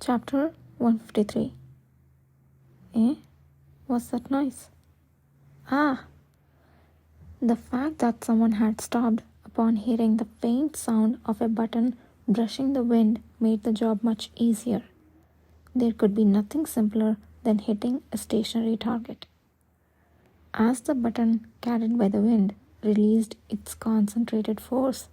Chapter 153. Eh? What's that noise? Ah! The fact that someone had stopped upon hearing the faint sound of a button brushing the wind made the job much easier. There could be nothing simpler than hitting a stationary target. As the button, carried by the wind, released its concentrated force,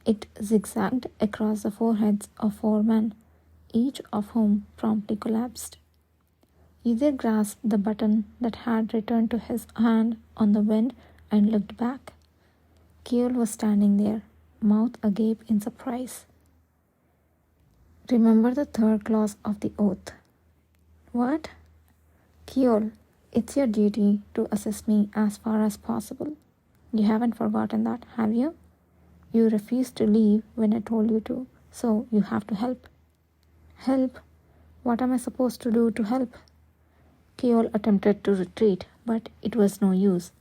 it zigzagged across the foreheads of 4 men, each of whom promptly collapsed. Either grasped the button that had returned to his hand on the wind and looked back. Keol was standing there, mouth agape in surprise. Remember the third clause of the oath. What? Keol, it's your duty to assist me as far as possible. You haven't forgotten that, have you? You refused to leave when I told you to, so you have to help. Help? What am I supposed to do to help? Keol attempted to retreat, but it was no use.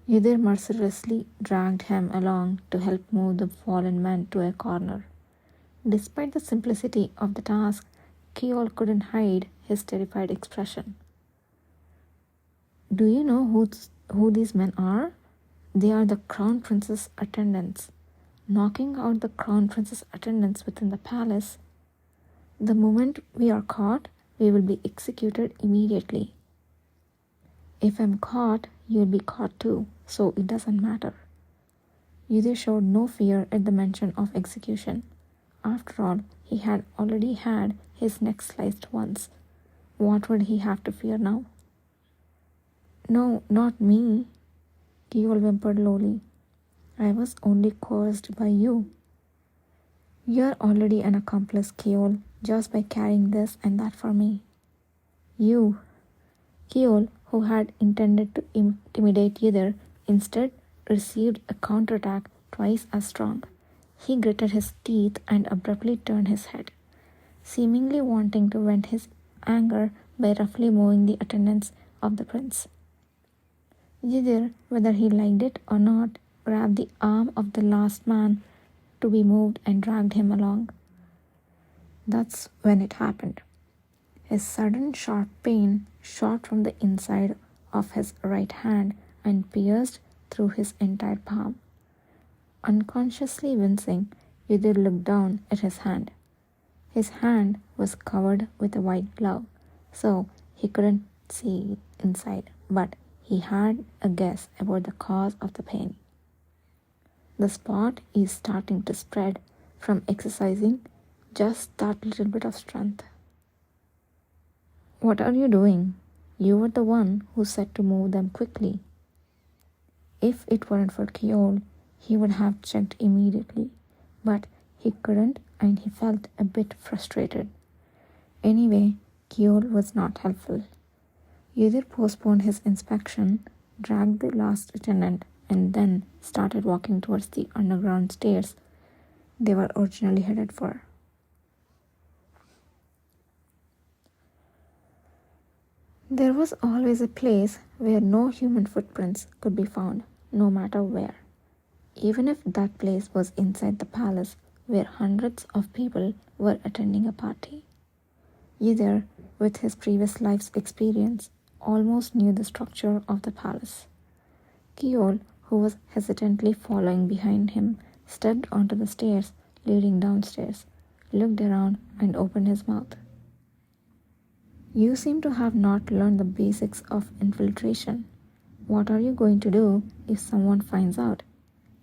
Ydir mercilessly dragged him along to help move the fallen man to a corner. Despite the simplicity of the task, Keol couldn't hide his terrified expression. Do you know who these men are? They are the Crown Prince's attendants. Knocking out the Crown Prince's attendants within the palace. The moment we are caught, we will be executed immediately. If I'm caught, you'll be caught too, so it doesn't matter. Ydir showed no fear at the mention of execution. After all, he had already had his neck sliced once. What would he have to fear now? No, not me, Keol whimpered lowly. I was only coerced by you. You're already an accomplice, Keol, just by carrying this and that for me. You, Keol, who had intended to intimidate Ydir, instead received a counterattack twice as strong. He gritted his teeth and abruptly turned his head, seemingly wanting to vent his anger by roughly moving the attendants of the prince. Ydir, whether he liked it or not, grabbed the arm of the last man to be moved and dragged him along. That's when it happened. A sudden sharp pain shot from the inside of his right hand and pierced through his entire palm. Unconsciously wincing, Ydir looked down at his hand. His hand was covered with a white glove, so he couldn't see inside, but he had a guess about the cause of the pain. The spot is starting to spread from exercising just that little bit of strength. What are you doing? You were the one who said to move them quickly. If it weren't for Keol, he would have checked immediately, but he couldn't and he felt a bit frustrated. Anyway, Keol was not helpful. Ydir postponed his inspection, dragged the last attendant, and then started walking towards the underground stairs they were originally headed for. There was always a place where no human footprints could be found, no matter where. Even if that place was inside the palace where hundreds of people were attending a party. Ydir, with his previous life's experience, almost knew the structure of the palace. Keol, who was hesitantly following behind him, stepped onto the stairs leading downstairs, looked around and opened his mouth. You seem to have not learned the basics of infiltration. What are you going to do if someone finds out?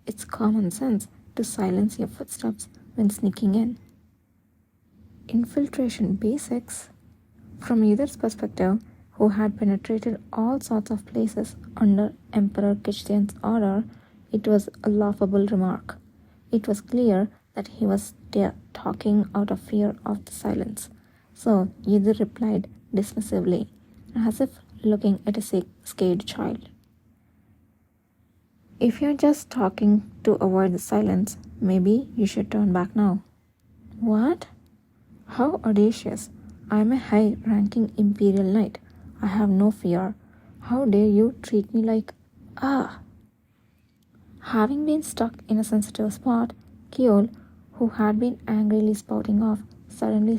It's common sense to silence your footsteps when sneaking in. Infiltration basics? From Ydir's perspective, who had penetrated all sorts of places under Emperor Kishtian's order, it was a laughable remark. It was clear that he was talking out of fear of the silence. So Ydir replied dismissively, as if looking at a scared child. If you're just talking to avoid the silence, maybe you should turn back now. What? How audacious. I'm a high-ranking Imperial Knight. I have no fear. How dare you treat me like... Ah! Having been stuck in a sensitive spot, Keol, who had been angrily spouting off, suddenly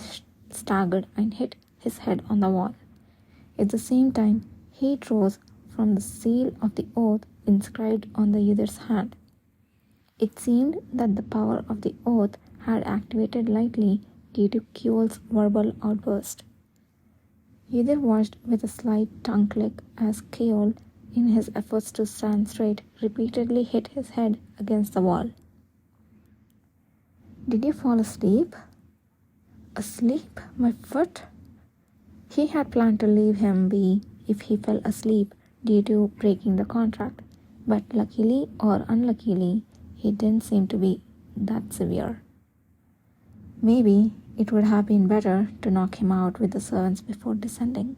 staggered and hit his head on the wall. At the same time, heat rose from the seal of the oath inscribed on the Yudhir's hand. It seemed that the power of the oath had activated lightly due to Kjol's verbal outburst. Yudhir watched with a slight tongue click as Kjol, in his efforts to stand straight, repeatedly hit his head against the wall. "Did you fall asleep?" "Asleep? My foot?" He had planned to leave him be if he fell asleep due to breaking the contract, but luckily or unluckily, he didn't seem to be that severe. Maybe it would have been better to knock him out with the servants before descending.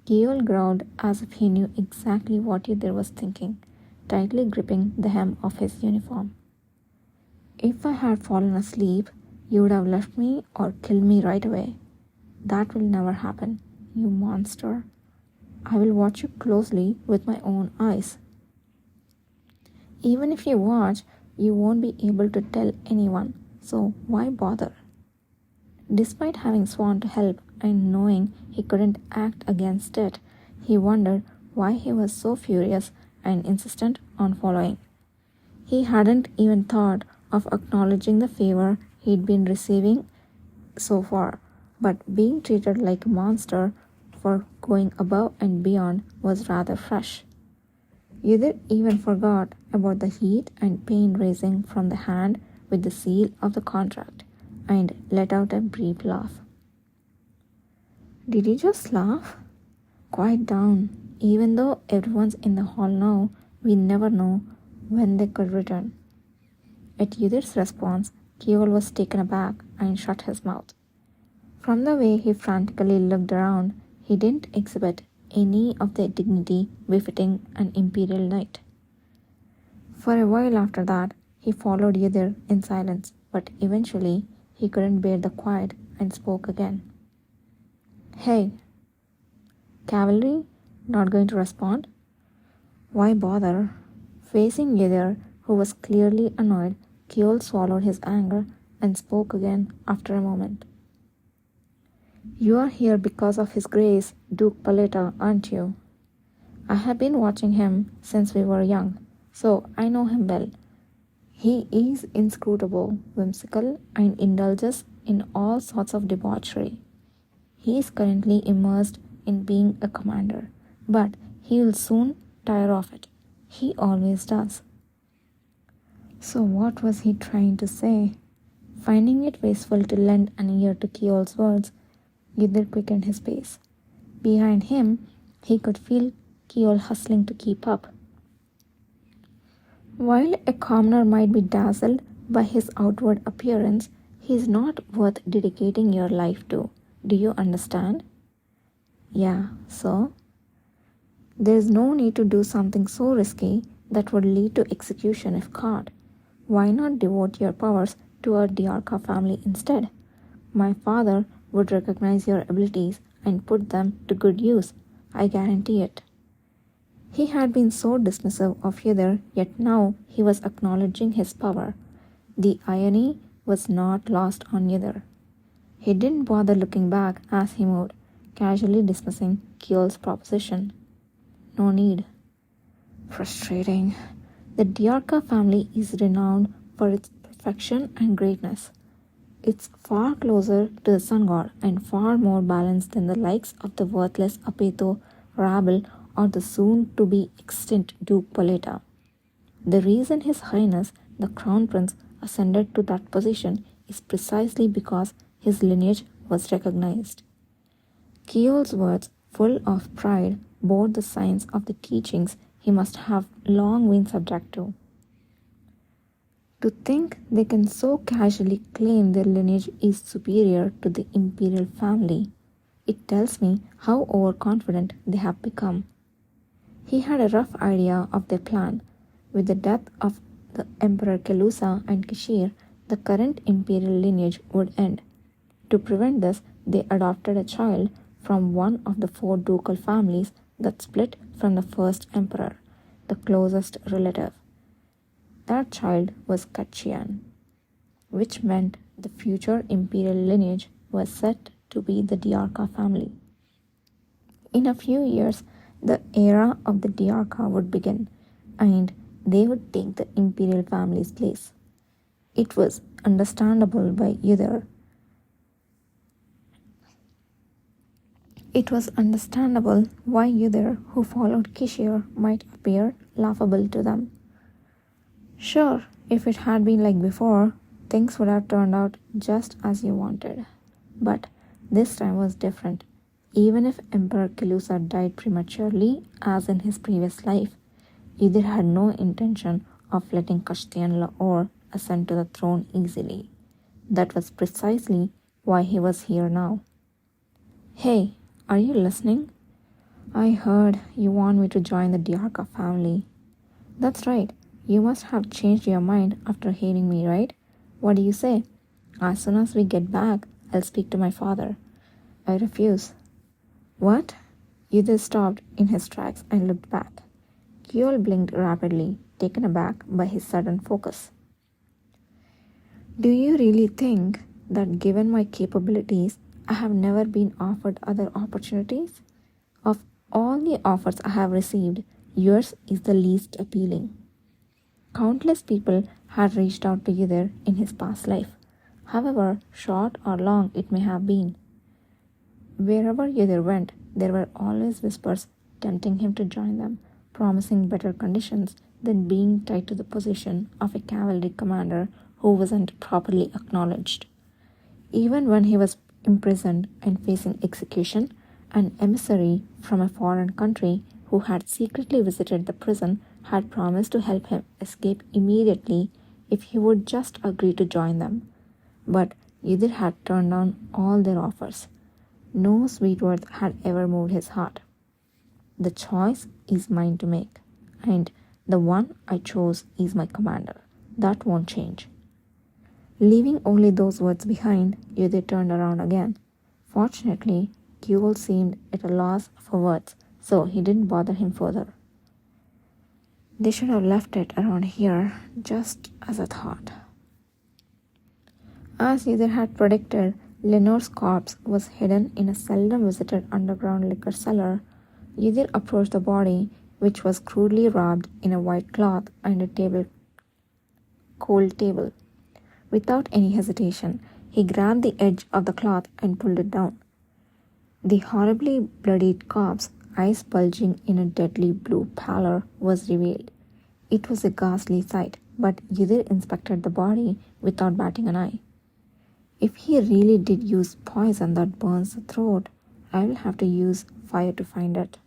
Kjol growled as if he knew exactly what Yudhir was thinking, tightly gripping the hem of his uniform. "If I had fallen asleep, you would have left me or killed me right away. That will never happen, you monster. I will watch you closely with my own eyes." "Even if you watch, you won't be able to tell anyone, so why bother?" Despite having sworn to help and knowing he couldn't act against it, he wondered why he was so furious and insistent on following. He hadn't even thought of acknowledging the favor he'd been receiving so far, but being treated like a monster for going above and beyond was rather fresh. Yudhir even forgot about the heat and pain rising from the hand with the seal of the contract and let out a brief laugh. "Did you just laugh?" "Quiet down. Even though everyone's in the hall now, we never know when they could return." At Yudhir's response, Kjol was taken aback and shut his mouth. From the way he frantically looked around, he didn't exhibit any of the dignity befitting an imperial knight. For a while after that, he followed Yudhir in silence, but eventually he couldn't bear the quiet and spoke again. "Hey." "Cavalry? Not going to respond?" "Why bother?" Facing Yudhir, who was clearly annoyed, Kjol swallowed his anger and spoke again after a moment. "You are here because of His Grace, Duke Paleta, aren't you? I have been watching him since we were young, so I know him well. He is inscrutable, whimsical, and indulges in all sorts of debauchery. He is currently immersed in being a commander, but he will soon tire of it. He always does." So what was he trying to say? Finding it wasteful to lend an ear to Kjol's words, Yudhir quickened his pace. Behind him, he could feel Kjol hustling to keep up. While a commoner might be dazzled by his outward appearance, he is not worth dedicating your life to. Do you understand? "Yeah, so?" "There is no need to do something so risky that would lead to execution if caught. Why not devote your powers to our Diarca family instead? My father would recognize your abilities and put them to good use. I guarantee it." He had been so dismissive of Yudhir, yet now he was acknowledging his power. The irony was not lost on Yudhir. He didn't bother looking back as he moved, casually dismissing Kjol's proposition. No need. Frustrating. The Diarca family is renowned for its perfection and greatness. It's far closer to the sun god and far more balanced than the likes of the worthless Apeto, rabble, or the soon-to-be extinct Duke Paleta. The reason His Highness, the Crown Prince, ascended to that position is precisely because his lineage was recognized. Kjol's words, full of pride, bore the signs of the teachings he must have long been subject to. To think they can so casually claim their lineage is superior to the imperial family, it tells me how overconfident they have become. He had a rough idea of their plan. With the death of the Emperor Kelusa and Kishir, the current imperial lineage would end. To prevent this, they adopted a child from one of the 4 ducal families that split from the first emperor, the closest relative. That child was Kachian, which meant the future imperial lineage was said to be the Diarca family. In a few years, the era of the Diarca would begin, and they would take the imperial family's place. It was understandable by either. It was understandable why Uther, who followed Kishir, might appear laughable to them. Sure, if it had been like before, things would have turned out just as you wanted. But this time was different. Even if Emperor Kilusa died prematurely, as in his previous life, Uther had no intention of letting Kashtian Lahore ascend to the throne easily. That was precisely why he was here now. Hey, are you listening? I heard you want me to join the Diarca family. That's right. You must have changed your mind after hearing me, right? What do you say? As soon as we get back, I'll speak to my father. I refuse. What? Uther stopped in his tracks and looked back. Kjol blinked rapidly, taken aback by his sudden focus. Do you really think that given my capabilities, I have never been offered other opportunities? Of all the offers I have received, yours is the least appealing. Countless people had reached out to Uther in his past life, however short or long it may have been. Wherever Uther went, there were always whispers tempting him to join them, promising better conditions than being tied to the position of a cavalry commander who wasn't properly acknowledged. Even when he was imprisoned and facing execution, an emissary from a foreign country who had secretly visited the prison had promised to help him escape immediately if he would just agree to join them. But Uther had turned down all their offers. No sweet words had ever moved his heart. The choice is mine to make, and the one I chose is my commander. That won't change. Leaving only those words behind, Uther turned around again. Fortunately, Kjol seemed at a loss for words, so he didn't bother him further. They should have left it around here, just as I thought. As Uther had predicted, Lenore's corpse was hidden in a seldom visited underground liquor cellar. Uther approached the body, which was crudely wrapped in a white cloth and a cold table. Without any hesitation, he grabbed the edge of the cloth and pulled it down. The horribly bloodied corpse, eyes bulging in a deadly blue pallor, was revealed. It was a ghastly sight, but Uther inspected the body without batting an eye. If he really did use poison that burns the throat, I will have to use fire to find it.